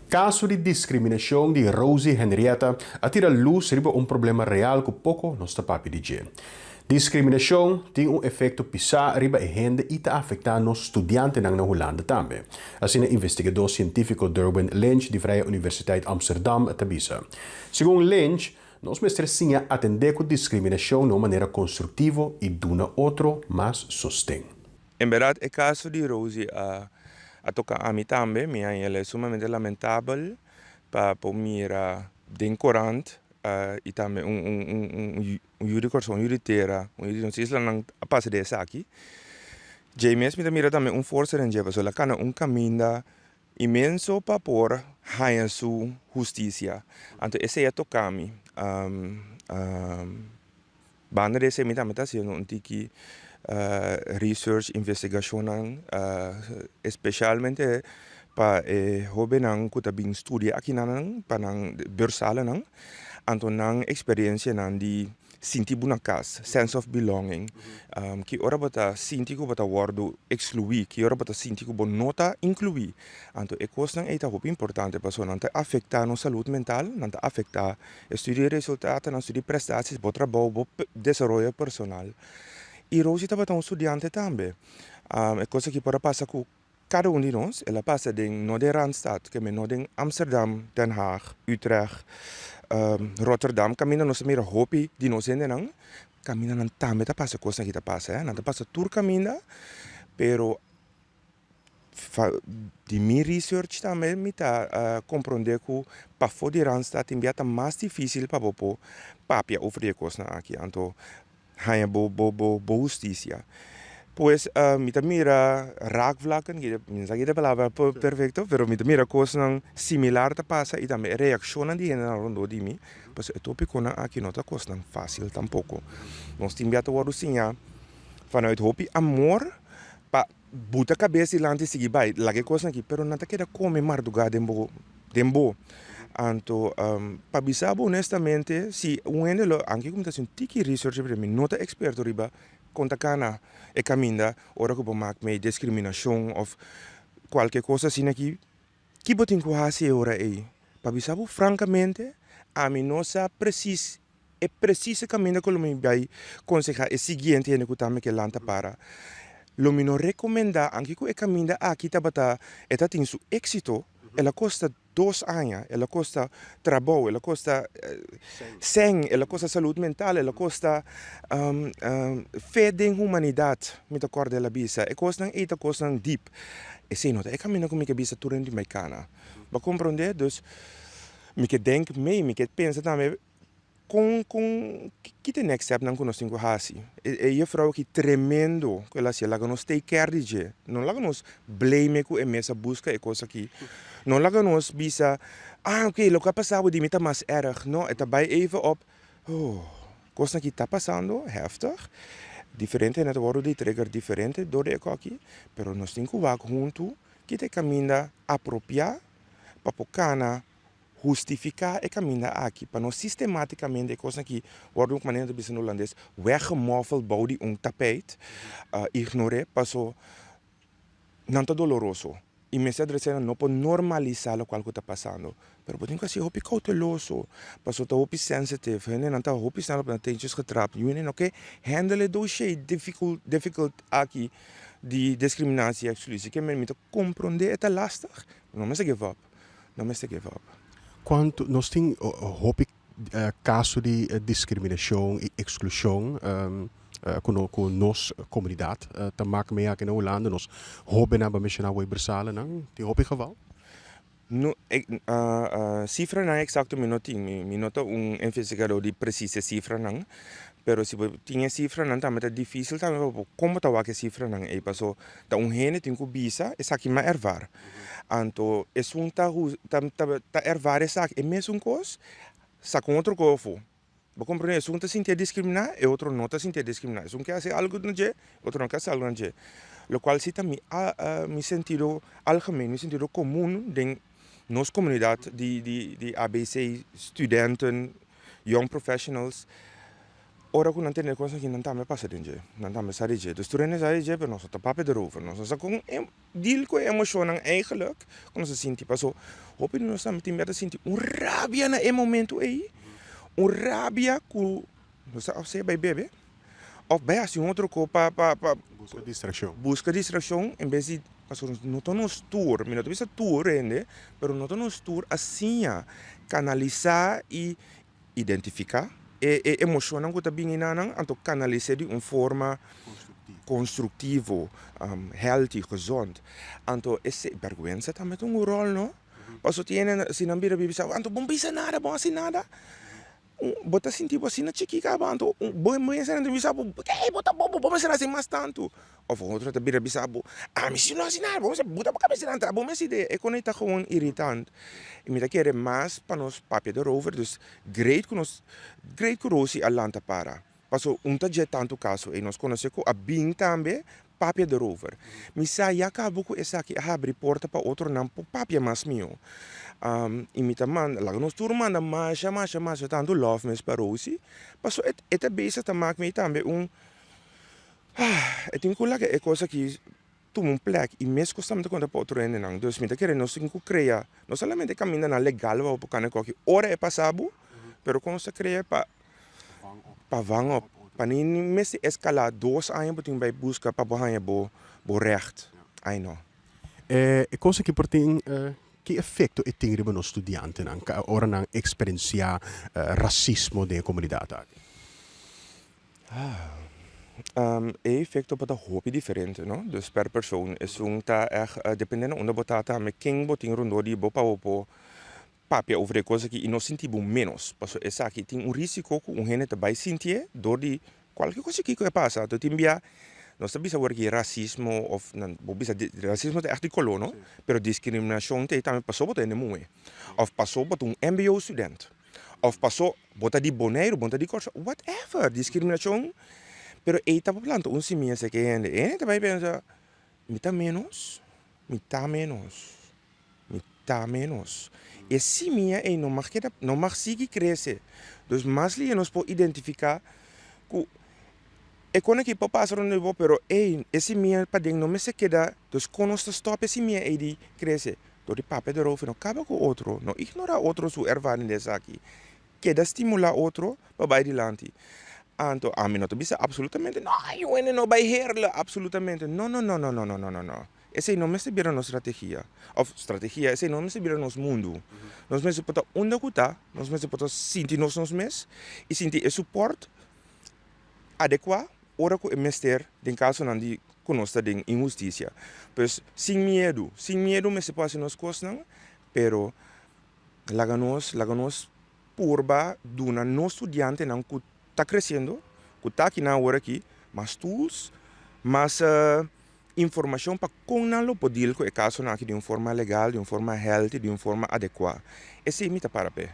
Caso de discriminação de Rosie Henrietta atira luz sobre um problema real que pouco nos está papi dizer. Discriminação tem efeito pisar riba e rende e está afetando os estudantes na Holanda também. Assim, o investigador científico Derwin Lynch de Vrije Universiteit Amsterdam tabisa. Segundo Lynch, nós mestres sim atender com discriminação de uma maneira construtiva e duna outro mais sustém. Em verdade, o caso de Rosie a tocar a mim também, ele é sumamente lamentável para mira dencorante e também juditeira, não sei se não passa dessa aqui. James me mira também força em jeva, so la cana caminho imenso para por haia su justiça. Então esse é tocar me banda desse me também tá sendo tiki research, investigação, especialmente para joven que também estudia aqui nang para bersala nang, anto nang experiência nang di sinti buna casa, sense of belonging, que ora bata sinti ko bata wardo excluir, que ora bata sinti ko bon nota incluir, anto e coisa nang eta hopi importante para nang ta afecta no saúde mental, nang ta afecta estudie resultados, nang estudie prestações, bo trabalho, bo desenvolvimento personal. E Rosie estava um estudante também. É coisa que pode passar com cada de nós. Ela passa no de Randstad, que é no de Amsterdam, Den Haag, Utrecht, Rotterdam. Camina nos mira hopi de nós ainda não. Camina não também tá passa coisa que tá passa, não tá passa tour camina, pero de minha research também me tá compreender que para fora de Randstad é mais difícil para bopo papia oferecer coisa aqui. Então hanya bo justicia. Pues mita mira raakvlakken, minsan kita palabra perfecto, pero mita mira coisas similar te passa e também reação die na rondo di mi, pues o tópico na aqui não tá coisa fácil tampouco. Nós temos que ter sinha vanuit hopi amor pa buta cabeça e lante seguir vai, lage coisa aqui, pero não tá queda come marduga dembo. Anto, para bisabo honestamente, se ene anche come un tiki research per me, nota experto riba, conta cana e caminda, ora que maak me discriminação of qualquer coisa assim aqui, que botin ko hasi ora aí. Para bisabo francamente, a mim não sa precis é precisa caminda que me vai conseguir é seguinte ene que também que lanta para. Lo me não recomenda anche que caminda aqui tabata eta tem su éxito, ela custa 2 anos, ela custa trabalho, ela custa sangue, ela custa saúde mental, ela custa fé em humanidade, me acordo dela bisa, e custa eita custa deep. E sei nota, é caminho como que bisa tudo de mecânica. Para compreender, dus me que denk mee, me que pensa também com que tem next step não conosco com hasi. E vrouw que tremendo que ela se ela nos take care de, não lá nos blame com essa busca e coisa aqui. Não lá nos bisa, ok, lo que passava de mim tá mais erg, não, é daarbij even op, coisa que tá passando, heftig, diferente net worden die trigger diferente door de aqui, pero nós temos que vaar junto, que te caminha apropriar, para pocana justificar e caminhar aqui para nós sistematicamente coisa que worden ook maneira de no holandês weggemoffeld body tapete ignorar passou não tá doloroso e me adressando não pode normalizar o que está passando pero podem que ser hopi cauteloso passou tá hopi sensitive né não tá hopi snel op tentjes getrapt you know okay handle dossier difficult aqui de discriminatie e exclusie que me compreender é lastig não me give up não me give up. Quanto nós temos caso de discriminação e exclusão com a nossa comunidade, te mee aqui na Holanda, nós hopen na bamissionar o Ibersalen, não? Tem hopi geval? No, cifra não é exato me nota investigador de precisa cifra não, pero se tinha cifra não também é difícil também como tá que cifra não é passou tá gene tem que bisa essa aqui mais ervar, anto é tá ervar essa é mesmo coisa, sa com outro cofo. Vou compreender, um tá sentir discriminar e outro não tá sentir discriminar. Um quer fazer algo no dia, outro não quer fazer algo no dia. Lo qual se também me sentido algemeen, me sentido comum de nossa comunidade de ABC studenten, young professionals, ora que não tem coisa que não tá me passa dentro, não tá me sabe dentro. Dus toen is hij dentro, nós tá papo erover, nós só com deal com emoção eigenlijk, quando se sente passou, hope nós estamos tendo sentir rabia na momento aí, rabia que nós tá você vai beber, of bij assim outro co pa busca distração em vez de não tô nos tour, não tô tour ainda, pero não tô nos tour assim, canalizar e identificar emoção que está bem inanang, anto canalizar de uma forma construtivo, healthy, gezond. Anto esse vergüenza também tem um rol, não? Passo tiene se não bira bibi sabe, anto bom bisa nada, bom assim nada. Bota sentir assim na chiquica, anto bom bom assim não bisa, bota bom assim assim mais tanto. Of outro te bira bisa, me se não assim nada, bom bota para cabeça entra, bom essa ideia, é conecta gewoon irritante. E me querer mais para nós papel erover, dus great que Rosie alanta para. Passo tá tanto caso e nós conhecemos a bem também papel erover. Me sai acabo com essa aqui abre porta para outro não papel mais meu. E me também lá nós turma manda mais tanto love mes para Rosie. Passo é base também me também eu tenho que é coisa que tu um plek e mesmo costumamente quando para outro ende não. Dus me querer nós tem que criar, não somente caminhar na legal ou para cana que hora é passado, pero quando se cria para vang op. Wanneer mensen escala 2 anos para bij busca para borrar bo recht. I know. Cosa que tem que efeito é tem riba no estudante nan ka ora nan experienciar racismo de comunidade. Efeito para hobby diferente, no? Dus per persoon is dependendo onde botata me quem botin rondori bopa opo papia over de coisa que não sentimos menos. Porque essa aqui tem risco que gente também sentir door die qualquer coisa que passa. Então tem nós também sabemos que racismo ou não bisa racismo é echt colono, pero discriminação tem também passou botar no mundo. Of passou botar MBO student. Of passou botar de boneiro, botar de corso, whatever, discriminação. Pero eita pa planto un simia se que gente também pensa mita menos. Esse minha não mag seguir crescer. Dus mais li nós pode identificar que é quando que pode passar no nível, pero esse minha padeng não me se queda. Dus quando nós stop esse minha de crescer, do de papel de roofing, não acaba com outro, não ignora outro sua ervaring dessa aqui. Queda estimular outro para vai adiante. Anto a mim não bisa absolutamente não, eu não vai herla absolutamente. Não. Esse não me se vira nossa estratégia. Of estratégia, esse não me se vira nosso mundo. Nós me se pode onde cuta, nós me se pode sentir nós mes e sentir o suporte adequado ora que é mester em caso não de conosco de injustiça. Pois sem medo me se passa nos coisas, pero laganos purba duna no estudiante não que está crescendo, que está aqui na hora aqui, mais tools, mais informação para como poder com o caso aqui de uma forma legal, de uma forma healthy, de uma forma adequada. Esse é o para pé.